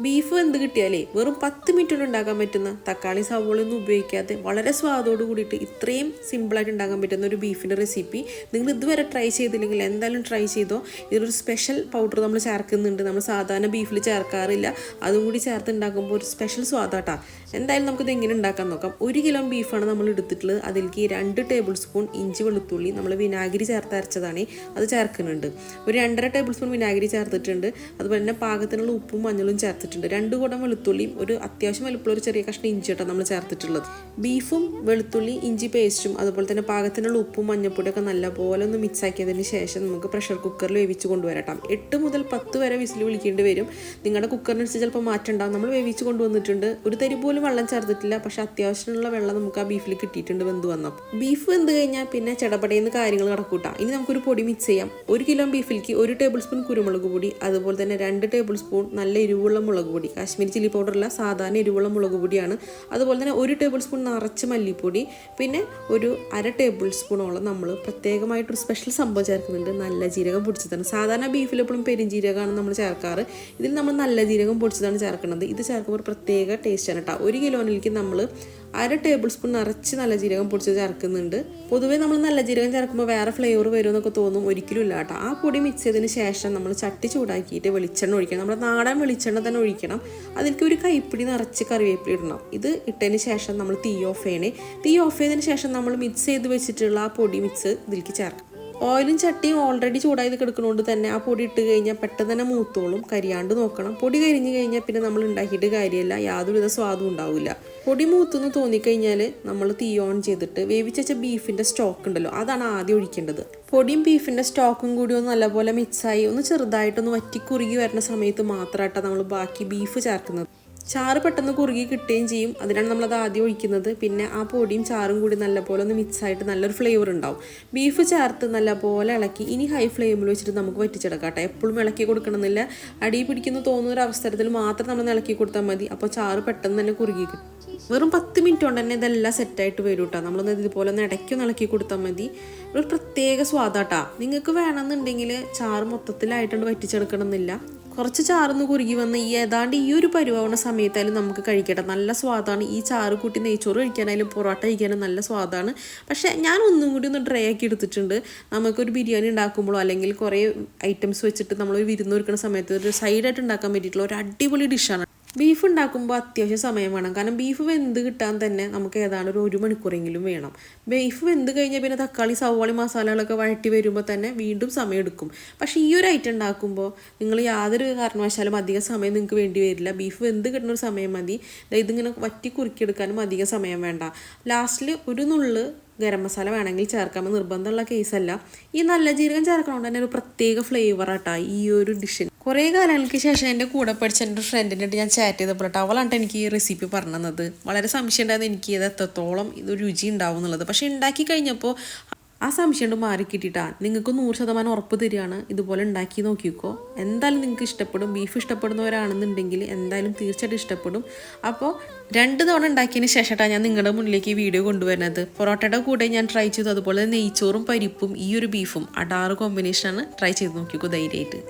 Beef വെന്ത് കിട്ടിയാലേ വെറും 10 മിനിറ്റ് കൊണ്ട് ഉണ്ടാക്കാൻ പറ്റുന്ന തക്കാളി സവോളയൊന്നും ഉപയോഗിക്കാതെ വളരെ സ്വാദോട് കൂടിയിട്ട് ഇത്രയും സിമ്പിളായിട്ട് ഉണ്ടാക്കാൻ പറ്റുന്ന ഒരു ബീഫിൻ്റെ റെസിപ്പി നിങ്ങൾ ഇതുവരെ ട്രൈ ചെയ്തില്ലെങ്കിൽ എന്തായാലും ട്രൈ ചെയ്തോ. ഇതിലൊരു സ്പെഷ്യൽ പൗഡർ നമ്മൾ ചേർക്കുന്നുണ്ട്, നമ്മൾ സാധാരണ ബീഫിൽ ചേർക്കാറില്ല. അതും കൂടി ചേർത്ത് ഉണ്ടാക്കുമ്പോൾ ഒരു സ്പെഷ്യൽ സ്വാദാട്ടാ. എന്തായാലും നമുക്കിത് എങ്ങനെ ഉണ്ടാക്കാൻ നോക്കാം. 1 കിലോ ബീഫാണ് നമ്മൾ എടുത്തിട്ടുള്ളത്. അതിലേക്ക് 2 ടേബിൾ സ്പൂൺ ഇഞ്ചി വെളുത്തുള്ളി നമ്മൾ വിനാഗിരി ചേർത്ത് അരച്ചതാണ് അത് ചേർക്കുന്നുണ്ട്. ഒരു 2.5 ടേബിൾ സ്പൂൺ വിനാഗിരി ചേർത്തിട്ടുണ്ട്. അതുപോലെ തന്നെ പാകത്തിനുള്ള ഉപ്പും മഞ്ഞളും ചേർത്തിട്ടുണ്ട്. 2 കുടം വെളുത്തുള്ളിയും ഒരു അത്യാവശ്യം വലുപ്പമുള്ള ഒരു ചെറിയ കഷ്ണം ഇഞ്ചിട്ടാണ് നമ്മൾ ചേർത്തിട്ടുള്ളത്. ബീഫും വെളുത്തുള്ളി ഇഞ്ചി പേസ്റ്റും അതുപോലെ തന്നെ പാകത്തിനുള്ള ഉപ്പും മഞ്ഞപ്പൊടിയൊക്കെ നല്ലപോലെ ഒന്ന് മിക്സ് ആക്കിയതിന് ശേഷം നമുക്ക് പ്രഷർ കുക്കറിൽ വേവിച്ച് കൊണ്ടുവരട്ടാം. 8 മുതൽ 10 വരെ വിസിൽ വിളിക്കേണ്ടി വരും. നിങ്ങളുടെ കുക്കറിനനുസരിച്ച് ചിലപ്പോൾ മാറ്റണ്ടാവും. നമ്മൾ വേവിച്ച് കൊണ്ടുവന്നിട്ടുണ്ട്. ഒരു തരി പോലും വെള്ളം ചേർത്തിട്ടില്ല. പക്ഷെ അത്യാവശ്യമുള്ള വെള്ളം നമുക്ക് ആ ബീഫിൽ കിട്ടിയിട്ടുണ്ട് വെന്ത് വന്നപ്പോൾ. ബീഫ് വെന്ത് കഴിഞ്ഞാൽ പിന്നെ ചടപടയെന്ന് കാര്യങ്ങൾ നടക്കൂട്ടാം. ഇനി നമുക്കൊരു പൊടി മിക്സ് ചെയ്യാം. 1 കിലോ ബീഫിലേക്ക് 1 ടേബിൾ സ്പൂൺ കുരുമുളക് പൊടി, അതുപോലെ തന്നെ 2 ടേബിൾ സ്പൂൺ നല്ല എരിവുള്ള മുളക് പൊടി, കാശ്മീരി ചില്ലി പൗഡറല്ല സാധാരണ എരിവുള്ള മുളക് പൊടിയാണ്. അതുപോലെ തന്നെ 1 ടേബിൾ സ്പൂൺ നിറച്ച് മല്ലിപ്പൊടി, പിന്നെ ഒരു 1/2 ടേബിൾ സ്പൂണോളം നമ്മൾ പ്രത്യേകമായിട്ടൊരു സ്പെഷ്യൽ സംഭവം ചേർക്കുന്നുണ്ട്, നല്ല ജീരകം പൊടിച്ചതാണ്. സാധാരണ ബീഫിൽ എപ്പോഴും പെരുംജീരകമാണ് നമ്മൾ ചേർക്കാറ്. ഇതിൽ നമ്മൾ നല്ല ജീരകം പൊടിച്ചതാണ് ചേർക്കുന്നത്. ഇത് ചേർക്കുമ്പോൾ ഒരു പ്രത്യേക ടേസ്റ്റാണ് കേട്ടോ. 1 കിലോയിലേക്ക് നമ്മൾ 1/2 ടേബിൾ സ്പൂൺ നിറച്ച് നല്ല ജീരകം പൊടിച്ച് ചേർക്കുന്നുണ്ട്. പൊതുവേ നമ്മൾ നല്ല ജീരകം ചേർക്കുമ്പോൾ വേറെ ഫ്ലേവർ വരുമെന്നൊക്കെ തോന്നും. ഒരിക്കലും ഇല്ല കേട്ടോ. ആ പൊടി മിക്സ് ചെയ്തതിന് ശേഷം നമ്മൾ ചട്ടി ചൂടാക്കിയിട്ട് വെളിച്ചെണ്ണ ഒഴിക്കണം. നമ്മുടെ നാടൻ വെളിച്ചെണ്ണ തന്നെ ഒഴിക്കണം. അതിലേക്ക് ഒരു കൈപ്പിടി നിറച്ച് കറിവേപ്പില ഇടണം. ഇത് ഇട്ടതിന് ശേഷം നമ്മൾ തീ ഓഫ് ചെയ്യണേ. തീ ഓഫ് ചെയ്തതിന് ശേഷം നമ്മൾ മിക്സ് ചെയ്ത് വെച്ചിട്ടുള്ള ആ പൊടി മിക്സ് ഇതിലേക്ക് ചേർക്കാം. ഓയിലും ചട്ടിയും ഓൾറെഡി ചൂടായി കിടക്കുന്നതുകൊണ്ട് തന്നെ ആ പൊടി ഇട്ട് കഴിഞ്ഞാൽ പെട്ടെന്ന് തന്നെ മൂത്തോളും. കരിയാണ്ട് നോക്കണം. പൊടി കരിഞ്ഞ് കഴിഞ്ഞാൽ പിന്നെ നമ്മൾ ഉണ്ടാക്കിയിട്ട് കാര്യമില്ല, യാതൊരുവിധ സ്വാദും ഉണ്ടാവില്ല. പൊടി മൂത്തെന്ന് തോന്നിക്കഴിഞ്ഞാൽ നമ്മൾ തീ ഓൺ ചെയ്തിട്ട് വേവിച്ച ബീഫിൻ്റെ സ്റ്റോക്ക് ഉണ്ടല്ലോ അതാണ് ആദ്യം ഒഴിക്കേണ്ടത്. പൊടിയും ബീഫിൻ്റെ സ്റ്റോക്കും കൂടി ഒന്ന് നല്ലപോലെ മിക്സായി ഒന്ന് ചെറുതായിട്ടൊന്ന് വറ്റി കുറുകി വരുന്ന സമയത്ത് മാത്രമായിട്ടാണ് നമ്മൾ ബാക്കി ബീഫ് ചേർക്കുന്നത്. ചാറ് പെട്ടെന്ന് കുറുകി കിട്ടുകയും ചെയ്യും. അതിനാണ് നമ്മളത് ആദ്യം ഒഴിക്കുന്നത്. പിന്നെ ആ പൊടിയും ചാറും കൂടി നല്ലപോലെ ഒന്ന് മിക്സായിട്ട് നല്ലൊരു ഫ്ലേവർ ഉണ്ടാവും. ബീഫ് ചേർത്ത് നല്ലപോലെ ഇളക്കി ഇനി ഹൈ ഫ്ലെയിമിൽ വെച്ചിട്ട് നമുക്ക് വറ്റിച്ചെടുക്കാം കേട്ടോ. എപ്പോഴും ഇളക്കി കൊടുക്കണമെന്നില്ല. അടി പിടിക്കുന്ന തോന്നുന്ന ഒരു അവസരത്തിൽ മാത്രം നമ്മൾ ഇളക്കി കൊടുത്താൽ മതി. അപ്പോൾ ചാറ് പെട്ടെന്ന് തന്നെ കുറുകി കിട്ടും. വെറും 10 മിനിറ്റ് കൊണ്ട് തന്നെ ഇതെല്ലാം സെറ്റായിട്ട് വരും കേട്ടോ. നമ്മളൊന്ന് ഇതുപോലെ ഒന്ന് ഇടയ്ക്കൊന്ന് ഇളക്കി കൊടുത്താൽ മതി. ഒരു പ്രത്യേക സ്വാദാട്ടാ. നിങ്ങൾക്ക് വേണമെന്നുണ്ടെങ്കിൽ ചാറ് മൊത്തത്തിലായിട്ടുണ്ട് വറ്റിച്ചെടുക്കണമെന്നില്ല. കുറച്ച് ചാറൊന്ന് കുറുകി വന്ന് ഏതാണ്ട് ഈ ഒരു പരുവാവുന്ന സമയത്തായാലും നമുക്ക് കഴിക്കട്ടെ. നല്ല സ്വാദാണ്. ഈ ചാറ് കൂട്ടി നെയ്ച്ചോറ് കഴിക്കാനായാലും പൊറോട്ട കഴിക്കാനും നല്ല സ്വാദാണ്. പക്ഷേ ഞാൻ ഒന്നും കൂടി ഒന്ന് ഡ്രൈ ആക്കി എടുത്തിട്ടുണ്ട്. നമുക്കൊരു ബിരിയാണി ഉണ്ടാക്കുമ്പോഴോ അല്ലെങ്കിൽ കുറേ ഐറ്റംസ് വെച്ചിട്ട് നമ്മളൊരു വിരുന്ന് ഒരുക്കുന്ന സമയത്ത് ഒരു സൈഡായിട്ട് ഉണ്ടാക്കാൻ പറ്റിയിട്ടുള്ള ഒരു അടിപൊളി ഡിഷാണ്. ബീഫ് ഉണ്ടാക്കുമ്പോൾ അത്യാവശ്യം സമയം വേണം. കാരണം ബീഫ് വെന്ത് കിട്ടാൻ തന്നെ നമുക്ക് ഏതാണ്ട് ഒരു 1 മണിക്കൂറെങ്കിലും വേണം. ബീഫ് വെന്ത് കഴിഞ്ഞാൽ പിന്നെ തക്കാളി സവോളി മസാലകളൊക്കെ വഴറ്റി വരുമ്പോൾ തന്നെ വീണ്ടും സമയം എടുക്കും. പക്ഷേ ഈ ഒരു ഐറ്റം ഉണ്ടാക്കുമ്പോൾ നിങ്ങൾ യാതൊരു കാരണവശാലും അധികം സമയം നിങ്ങൾക്ക് വേണ്ടി വരില്ല. ബീഫ് വെന്ത് കിട്ടുന്ന ഒരു സമയം മതി. ഇതിങ്ങനെ വറ്റി കുറുക്കിയെടുക്കാനും അധികം സമയം വേണ്ട. ലാസ്റ്റിൽ ഒരു നുള്ള് ഗരം മസാല വേണമെങ്കിൽ ചേർക്കാമെന്ന് നിർബന്ധമുള്ള കേസല്ല. ഈ നല്ല ജീരകം ചേർക്കണോണ്ട് തന്നെ ഒരു പ്രത്യേക ഫ്ലേവറാട്ടാ ഈ ഒരു ഡിഷിന്. കുറേ കാലങ്ങൾക്ക് ശേഷം എൻ്റെ കൂടെ പഠിച്ച എൻ്റെ ഒരു ഫ്രണ്ടിനായിട്ട് ഞാൻ ചാറ്റ് ചെയ്തപ്പോൾ അവളാണ് എനിക്ക് ഈ റെസിപ്പി പറഞ്ഞു തന്നത്. വളരെ സംശയം ഉണ്ടായിരുന്നു എനിക്ക് ഇത് എത്രത്തോളം ഇത് രുചി ഉണ്ടാവും എന്നുള്ളത്. പക്ഷേ ഉണ്ടാക്കി കഴിഞ്ഞപ്പോൾ ആ സംശയം കൊണ്ട് മാറി കിട്ടിയിട്ടാണ്. നിങ്ങൾക്ക് 100% ഉറപ്പ് തരികയാണ്. ഇതുപോലെ ഉണ്ടാക്കി നോക്കിക്കോ, എന്തായാലും നിങ്ങൾക്ക് ഇഷ്ടപ്പെടും. ബീഫ് ഇഷ്ടപ്പെടുന്നവരാണെന്നുണ്ടെങ്കിൽ എന്തായാലും തീർച്ചയായിട്ടും ഇഷ്ടപ്പെടും. അപ്പോൾ 2 തവണ ഉണ്ടാക്കിയതിന് ശേഷമായിട്ടാണ് ഞാൻ നിങ്ങളുടെ മുന്നിലേക്ക് ഈ വീഡിയോ കൊണ്ടുവരുന്നത്. പൊറോട്ടയുടെ കൂടെ ഞാൻ ട്രൈ ചെയ്തു. അതുപോലെ നെയ്ച്ചോറും പരിപ്പും ഈ ഒരു ബീഫും അടാറ് കോമ്പിനേഷനാണ്. ട്രൈ ചെയ്ത് നോക്കിക്കോ ധൈര്യമായിട്ട്.